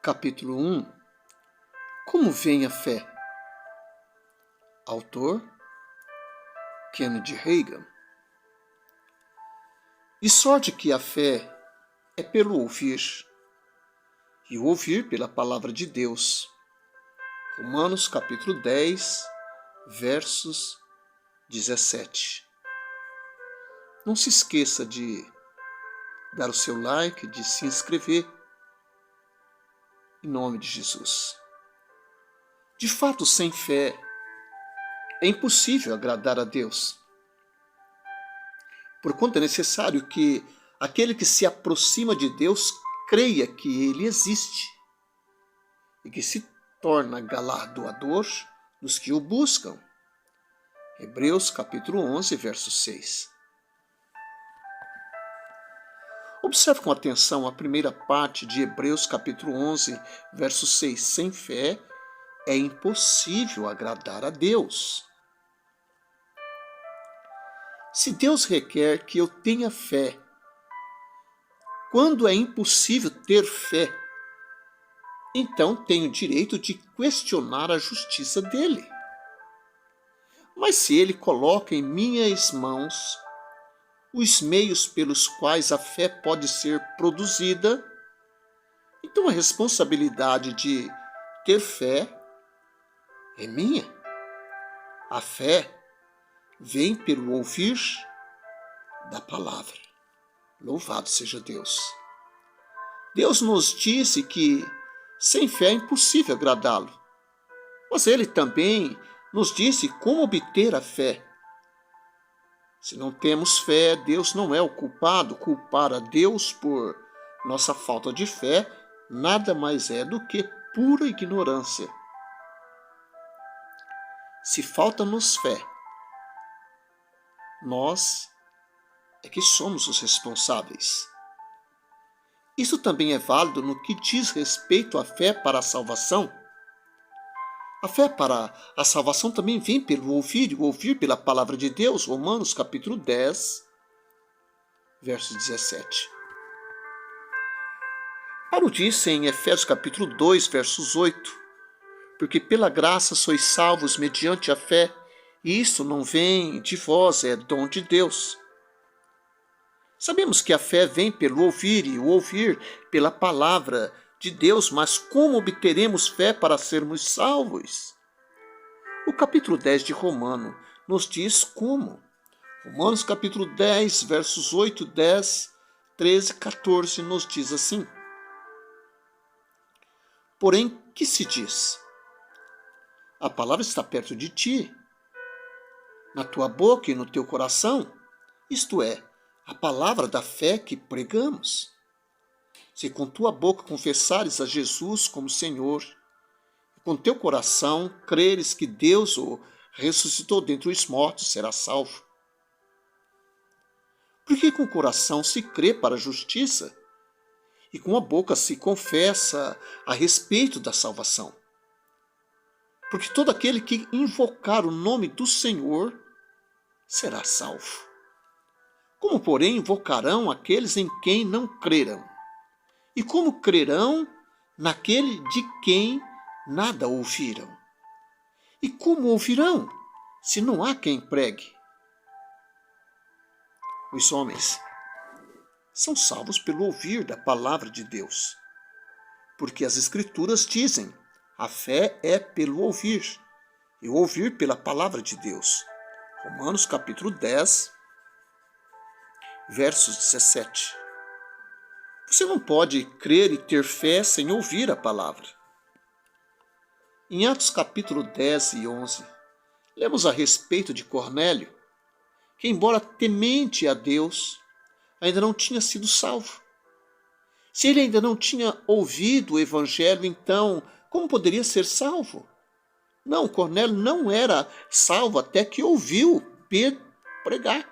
Capítulo 1. Como vem a fé? Autor: Kenneth Hagin. De sorte que a fé é pelo ouvir, e o ouvir pela palavra de Deus. Romanos capítulo 10, versos 17. Não se esqueça de dar o seu like, de se inscrever, em nome de Jesus. De fato, sem fé, é impossível agradar a Deus. Porquanto é necessário que aquele que se aproxima de Deus creia que Ele existe e que se torna galardoador dos que o buscam. Hebreus capítulo 11, verso 6. Observe com atenção a primeira parte de Hebreus capítulo 11, verso 6. Sem fé é impossível agradar a Deus. Se Deus requer que eu tenha fé, quando é impossível ter fé, então tenho direito de questionar a justiça dele. Mas se ele coloca em minhas mãos os meios pelos quais a fé pode ser produzida, então a responsabilidade de ter fé é minha. A fé vem pelo ouvir da palavra. Louvado seja Deus. Deus nos disse que sem fé é impossível agradá-lo. Mas Ele também nos disse como obter a fé. Se não temos fé, Deus não é o culpado. Culpar a Deus por nossa falta de fé nada mais é do que pura ignorância. Se falta-nos fé, nós é que somos os responsáveis. Isso também é válido no que diz respeito à fé para a salvação. A fé para a salvação também vem pelo ouvir, e o ouvir pela palavra de Deus. Romanos capítulo 10, verso 17. Paulo disse em Efésios capítulo 2, versos 8, porque pela graça sois salvos mediante a fé, e isso não vem de vós, é dom de Deus. Sabemos que a fé vem pelo ouvir, e o ouvir pela palavra de Deus, mas como obteremos fé para sermos salvos? O capítulo 10 de Romano nos diz como. Romanos capítulo 10, versos 8, 10, 13, 14 nos diz assim. Porém, que se diz? A palavra está perto de ti, na tua boca e no teu coração, isto é, a palavra da fé que pregamos. Se com tua boca confessares a Jesus como Senhor, e com teu coração creres que Deus o ressuscitou dentre os mortos, serás salvo. Porque com o coração se crê para a justiça, e com a boca se confessa a respeito da salvação. Porque todo aquele que invocar o nome do Senhor será salvo. Como, porém, invocarão aqueles em quem não creram? E como crerão naquele de quem nada ouviram? E como ouvirão, se não há quem pregue? Os homens são salvos pelo ouvir da palavra de Deus. Porque as Escrituras dizem, a fé é pelo ouvir, e o ouvir pela palavra de Deus. Romanos capítulo 10, versos 17. Você não pode crer e ter fé sem ouvir a palavra. Em Atos capítulo 10 e 11, lemos a respeito de Cornélio, que embora temente a Deus, ainda não tinha sido salvo. Se ele ainda não tinha ouvido o evangelho, então como poderia ser salvo? Não, Cornélio não era salvo até que ouviu Pedro pregar.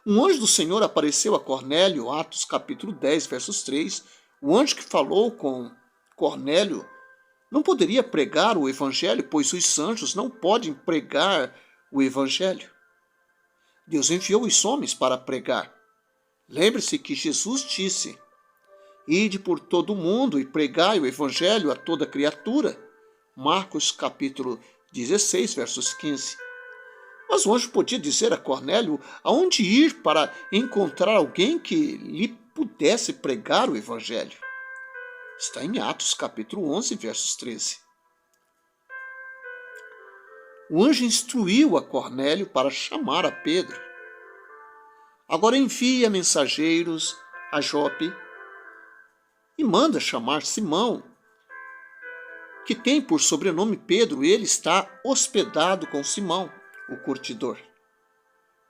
Um anjo do Senhor apareceu a Cornélio, Atos capítulo 10, versos 3. O anjo que falou com Cornélio não poderia pregar o evangelho, pois os anjos não podem pregar o evangelho. Deus enviou os homens para pregar. Lembre-se que Jesus disse, Ide por todo o mundo e pregai o evangelho a toda criatura. Marcos capítulo 16, versos 15. Mas o anjo podia dizer a Cornélio aonde ir para encontrar alguém que lhe pudesse pregar o evangelho. Está em Atos capítulo 11, versos 13. O anjo instruiu a Cornélio para chamar a Pedro. Agora envia mensageiros a Jope e manda chamar Simão, que tem por sobrenome Pedro. Ele está hospedado com Simão, o curtidor,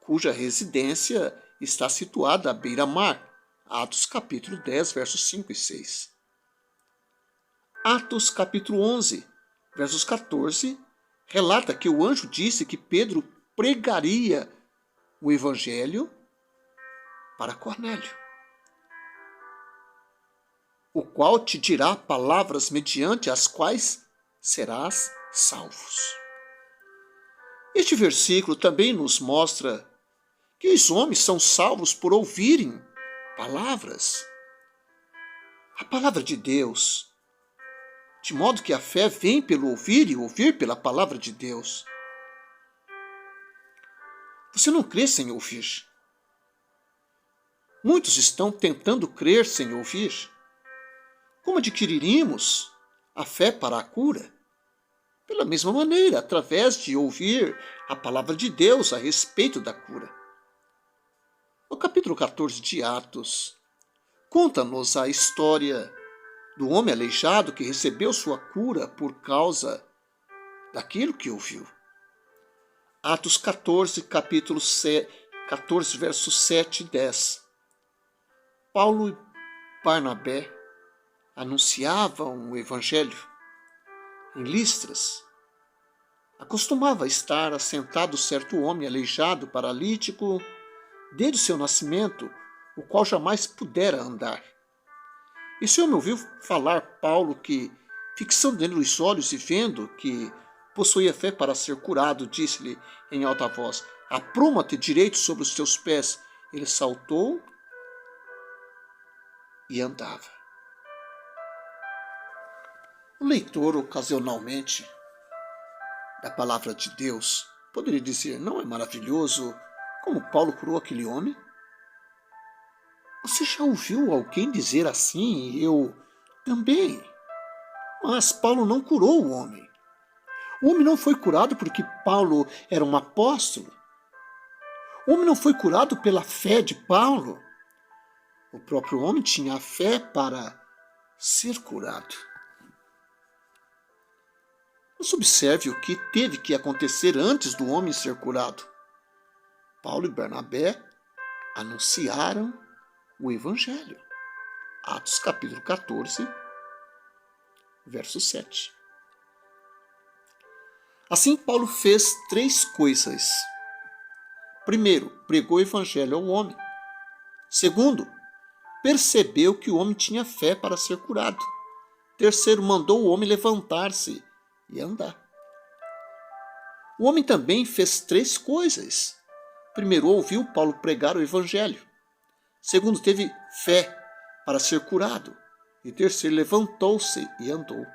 cuja residência está situada à beira-mar. Atos capítulo 10, versos 5 e 6. Atos capítulo 11, versos 14, relata que o anjo disse que Pedro pregaria o evangelho para Cornélio, o qual te dirá palavras mediante as quais serás salvos. Este versículo também nos mostra que os homens são salvos por ouvirem palavras, a palavra de Deus, de modo que a fé vem pelo ouvir e ouvir pela palavra de Deus. Você não crê sem ouvir. Muitos estão tentando crer sem ouvir. Como adquiriríamos a fé para a cura? Pela mesma maneira, através de ouvir a palavra de Deus a respeito da cura. No capítulo 14 de Atos, conta-nos a história do homem aleijado que recebeu sua cura por causa daquilo que ouviu. Atos 14, capítulo 14, versos 7 e 10. Paulo e Barnabé anunciavam o evangelho em Listras. Acostumava estar assentado certo homem aleijado, paralítico, desde o seu nascimento, o qual jamais pudera andar. Esse homem ouviu falar Paulo que, fixando nele os olhos e vendo que possuía fé para ser curado, disse-lhe em alta voz: apruma-te direito sobre os teus pés. Ele saltou e andava. O leitor, ocasionalmente, da palavra de Deus, poderia dizer: não é maravilhoso como Paulo curou aquele homem? Você já ouviu alguém dizer assim? Eu também. Mas Paulo não curou o homem. O homem não foi curado porque Paulo era um apóstolo. O homem não foi curado pela fé de Paulo. O próprio homem tinha a fé para ser curado. Mas observe o que teve que acontecer antes do homem ser curado. Paulo e Barnabé anunciaram o evangelho. Atos capítulo 14, verso 7. Assim, Paulo fez 3 coisas. Primeiro, pregou o evangelho ao homem. Segundo, percebeu que o homem tinha fé para ser curado. Terceiro, mandou o homem levantar-se e andar. O homem também fez 3 coisas. Primeiro, ouviu Paulo pregar o evangelho. Segundo, teve fé para ser curado. E terceiro, levantou-se e andou.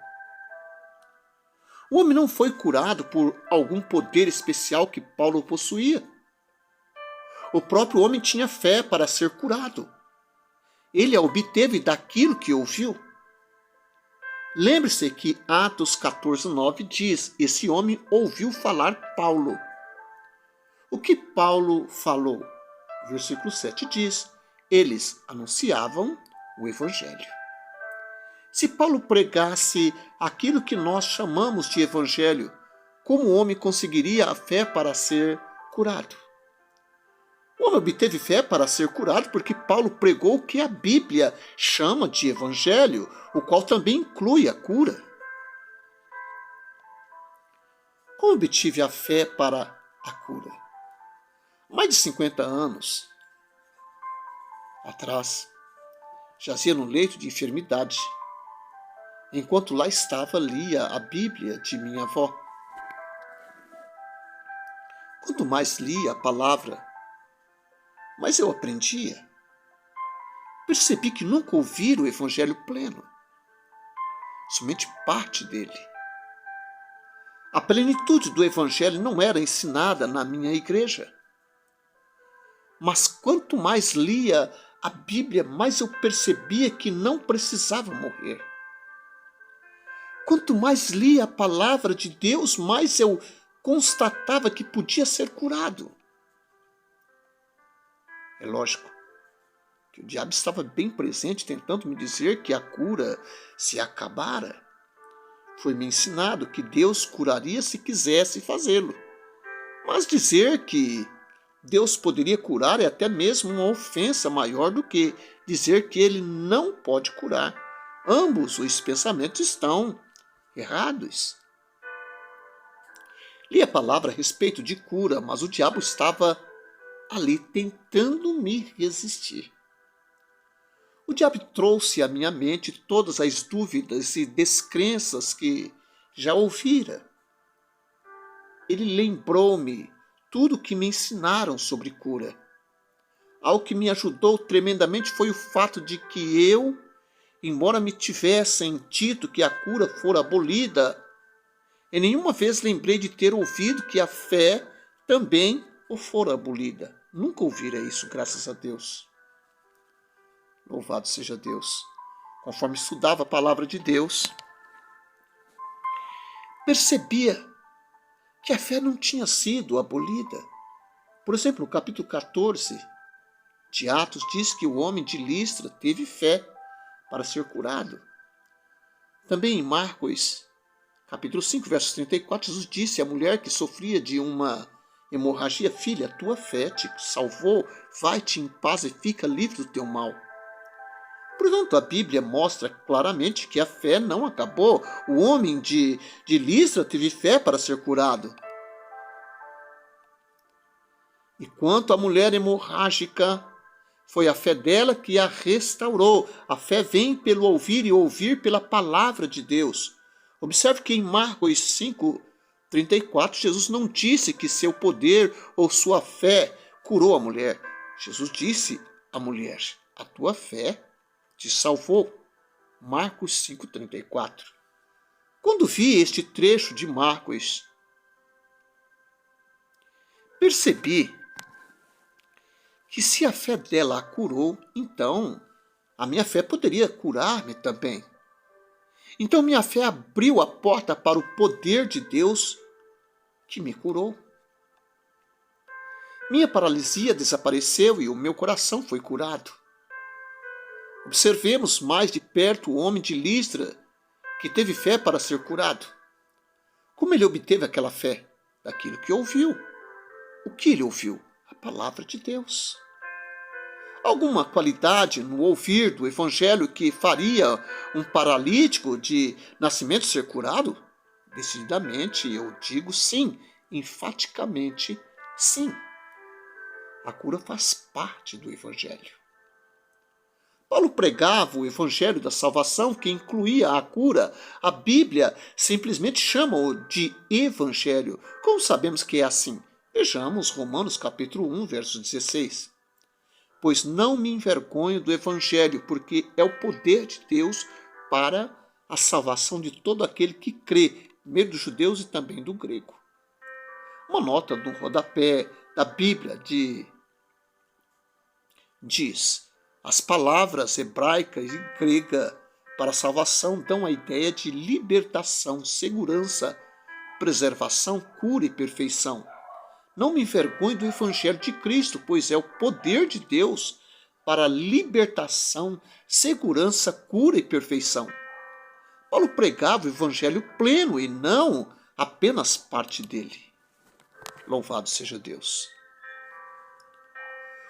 O homem não foi curado por algum poder especial que Paulo possuía. O próprio homem tinha fé para ser curado. Ele a obteve daquilo que ouviu. Lembre-se que Atos 14, 9 diz: esse homem ouviu falar Paulo. O que Paulo falou? O versículo 7 diz: eles anunciavam o evangelho. Se Paulo pregasse aquilo que nós chamamos de evangelho, como o homem conseguiria a fé para ser curado? O homem obteve fé para ser curado porque Paulo pregou o que a Bíblia chama de evangelho, o qual também inclui a cura. Como obtive a fé para a cura? Mais de 50 anos atrás, jazia no leito de enfermidade. Enquanto lá estava, lia a Bíblia de minha avó. Quanto mais lia a palavra, mais eu aprendia. percebi que nunca ouvira o evangelho pleno, somente parte dele. A plenitude do evangelho não era ensinada na minha igreja. Mas quanto mais lia a Bíblia, mais eu percebia que não precisava morrer. Quanto mais lia a palavra de Deus, mais eu constatava que podia ser curado. É lógico que o diabo estava bem presente, tentando me dizer que a cura se acabara. Foi-me ensinado que Deus curaria se quisesse fazê-lo. Mas dizer que Deus poderia curar é até mesmo uma ofensa maior do que dizer que ele não pode curar. Ambos os pensamentos estão errados. Li a palavra a respeito de cura, mas o diabo estava ali tentando me resistir. O diabo trouxe à minha mente todas as dúvidas e descrenças que já ouvira. Ele lembrou-me tudo o que me ensinaram sobre cura. Algo que me ajudou tremendamente foi o fato de que eu, embora me tivessem dito que a cura fora abolida, em nenhuma vez lembrei de ter ouvido que a fé também o fora abolida. Nunca ouvira isso, graças a Deus. Louvado seja Deus. Conforme estudava a palavra de Deus, percebia que a fé não tinha sido abolida. Por exemplo, no capítulo 14 de Atos diz que o homem de Listra teve fé para ser curado. Também em Marcos, capítulo 5, verso 34, Jesus disse à mulher que sofria de uma hemorragia: filha, a tua fé te salvou, vai-te em paz e fica livre do teu mal. Portanto, a Bíblia mostra claramente que a fé não acabou. O homem de Listra teve fé para ser curado. E quanto à mulher hemorrágica, foi a fé dela que a restaurou. A fé vem pelo ouvir e ouvir pela palavra de Deus. Observe que em Marcos 5:34, Jesus não disse que seu poder ou sua fé curou a mulher. Jesus disse à mulher: a tua fé te salvou. Marcos 5:34. Quando vi este trecho de Marcos, percebi que se a fé dela a curou, então a minha fé poderia curar-me também. Então minha fé abriu a porta para o poder de Deus que me curou. Minha paralisia desapareceu e o meu coração foi curado. Observemos mais de perto o homem de Listra, que teve fé para ser curado. Como ele obteve aquela fé? Daquilo que ouviu. O que ele ouviu? A palavra de Deus. Alguma qualidade no ouvir do evangelho que faria um paralítico de nascimento ser curado? Decididamente eu digo sim, enfaticamente sim. A cura faz parte do evangelho. Paulo pregava o evangelho da salvação, que incluía a cura. A Bíblia simplesmente chama-o de evangelho. Como sabemos que é assim? Vejamos Romanos capítulo 1, verso 16. Pois não me envergonho do evangelho, porque é o poder de Deus para a salvação de todo aquele que crê, primeiro dos judeus e também do grego. Uma nota no rodapé da Bíblia diz: as palavras hebraica e grega para salvação dão a ideia de libertação, segurança, preservação, cura e perfeição. Não me envergonhe do evangelho de Cristo, pois é o poder de Deus para libertação, segurança, cura e perfeição. Paulo pregava o evangelho pleno e não apenas parte dele. Louvado seja Deus.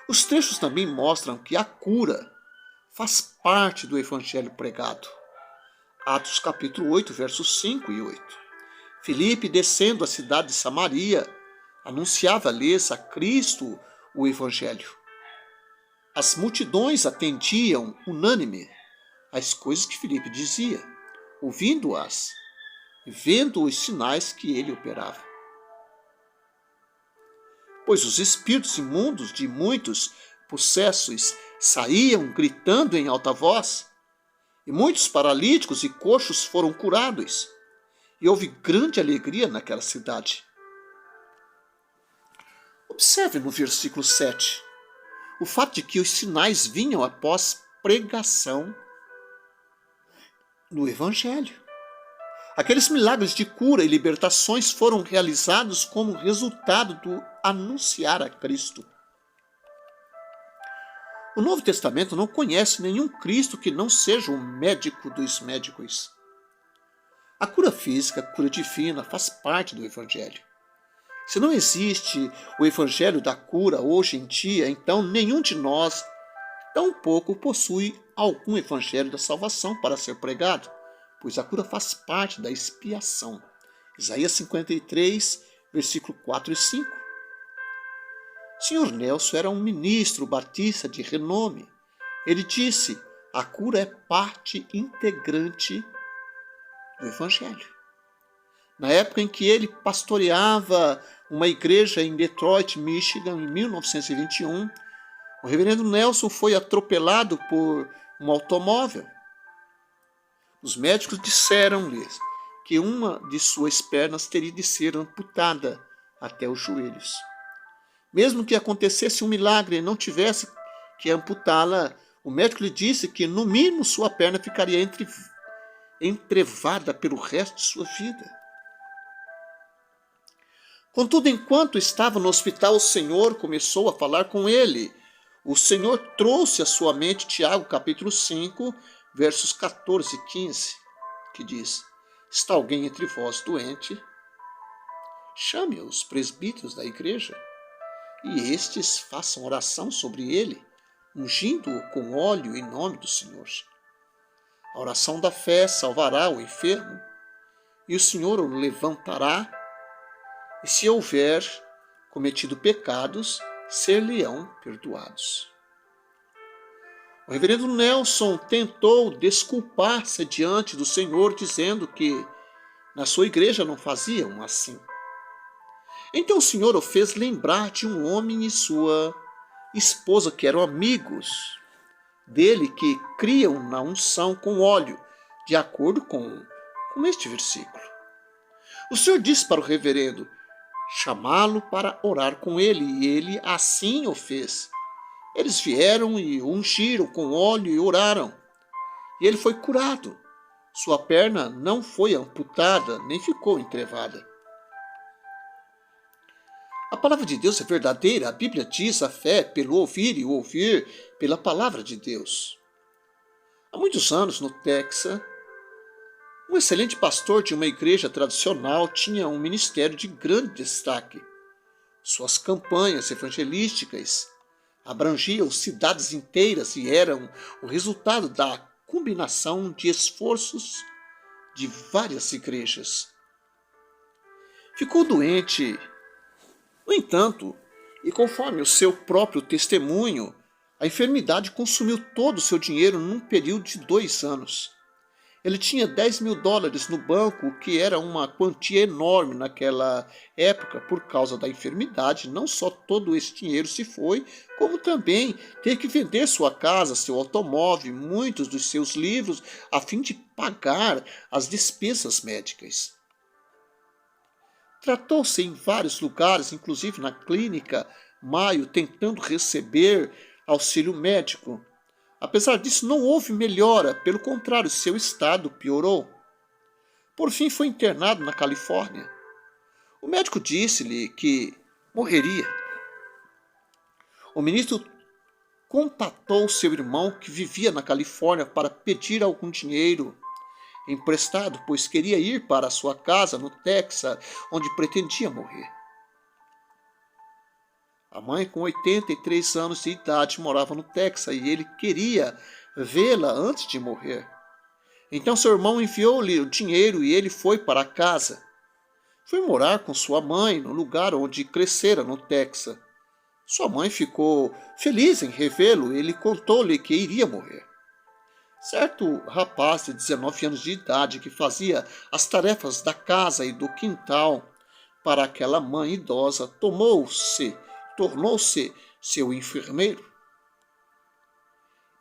Os trechos também mostram que a cura faz parte do evangelho pregado. Atos capítulo 8, versos 5 e 8. Filipe, descendo à cidade de Samaria, anunciava-lhes a Cristo o evangelho. As multidões atendiam unânime às coisas que Filipe dizia, ouvindo-as e vendo os sinais que ele operava. Pois os espíritos imundos de muitos possessos saíam gritando em alta voz, e muitos paralíticos e coxos foram curados, e houve grande alegria naquela cidade. Observe no versículo 7 o fato de que os sinais vinham após pregação do Evangelho. Aqueles milagres de cura e libertações foram realizados como resultado do anunciar a Cristo. O Novo Testamento não conhece nenhum Cristo que não seja o médico dos médicos. A cura física, a cura divina, faz parte do Evangelho. Se não existe o Evangelho da cura hoje em dia, então nenhum de nós tampouco possui algum Evangelho da salvação para ser pregado, pois a cura faz parte da expiação. Isaías 53, versículo 4 e 5. Sr. Nelson era um ministro batista de renome. Ele disse: a cura é parte integrante do Evangelho. Na época em que ele pastoreava uma igreja em Detroit, Michigan, em 1921, o reverendo Nelson foi atropelado por um automóvel. Os médicos disseram-lhes que uma de suas pernas teria de ser amputada até os joelhos. Mesmo que acontecesse um milagre e não tivesse que amputá-la, o médico lhe disse que, no mínimo, sua perna ficaria entrevada pelo resto de sua vida. Contudo, enquanto estava no hospital, o Senhor começou a falar com ele. O Senhor trouxe à sua mente Tiago, capítulo 5, versos 14 e 15, que diz: está alguém entre vós doente? Chame os presbíteros da igreja, e estes façam oração sobre ele, ungindo-o com óleo em nome do Senhor. A oração da fé salvará o enfermo, e o Senhor o levantará, e se houver cometido pecados, ser-lhe-ão perdoados. O reverendo Nelson tentou desculpar-se diante do Senhor, dizendo que na sua igreja não faziam assim. Então o Senhor o fez lembrar de um homem e sua esposa, que eram amigos dele, que criam na unção com óleo, de acordo com este versículo. O Senhor disse para o reverendo chamá-lo para orar com ele, e ele assim o fez. Eles vieram e o ungiram com óleo e oraram, e ele foi curado. Sua perna não foi amputada, nem ficou entrevada. A palavra de Deus é verdadeira. A Bíblia diz: a fé é pelo ouvir, e o ouvir pela palavra de Deus. Há muitos anos, no Texas, um excelente pastor de uma igreja tradicional tinha um ministério de grande destaque. Suas campanhas evangelísticas abrangiam cidades inteiras e eram o resultado da combinação de esforços de várias igrejas. Ficou doente, no entanto, e conforme o seu próprio testemunho, a enfermidade consumiu todo o seu dinheiro num período de 2 anos. Ele tinha $10.000 no banco, o que era uma quantia enorme naquela época por causa da enfermidade. Não só todo esse dinheiro se foi, como também ter que vender sua casa, seu automóvel, muitos dos seus livros, a fim de pagar as despesas médicas. Tratou-se em vários lugares, inclusive na clínica Mayo, tentando receber auxílio médico. Apesar disso, não houve melhora, pelo contrário, seu estado piorou. Por fim, foi internado na Califórnia. O médico disse-lhe que morreria. O ministro contatou seu irmão, que vivia na Califórnia, para pedir algum dinheiro emprestado, pois queria ir para a sua casa no Texas, onde pretendia morrer. A mãe, com 83 anos de idade, morava no Texas e ele queria vê-la antes de morrer. Então seu irmão enviou-lhe o dinheiro e ele foi para casa. Foi morar com sua mãe no lugar onde crescera, no Texas. Sua mãe ficou feliz em revê-lo e ele contou-lhe que iria morrer. Certo rapaz de 19 anos de idade, que fazia as tarefas da casa e do quintal para aquela mãe idosa, tornou-se seu enfermeiro.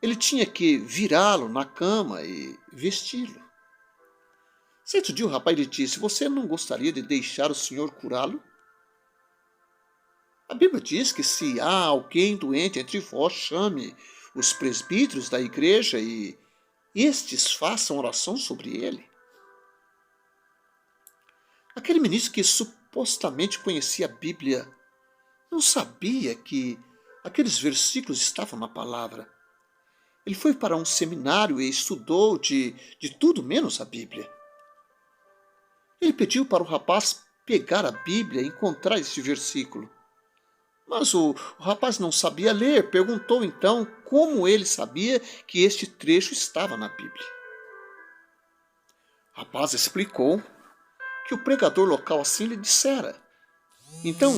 ele tinha que virá-lo na cama e vesti-lo. Certo dia o rapaz lhe disse: Você não gostaria de deixar o senhor curá-lo? A Bíblia diz que se há alguém doente entre vós, chame os presbíteros da igreja e estes façam oração sobre ele. Aquele ministro que supostamente conhecia a Bíblia não sabia que aqueles versículos estavam na palavra. Ele foi para um seminário e estudou de tudo menos a Bíblia. Ele pediu para o rapaz pegar a Bíblia e encontrar esse versículo. Mas o rapaz não sabia ler, perguntou então como ele sabia que este trecho estava na Bíblia. O rapaz explicou que o pregador local assim lhe dissera. Então,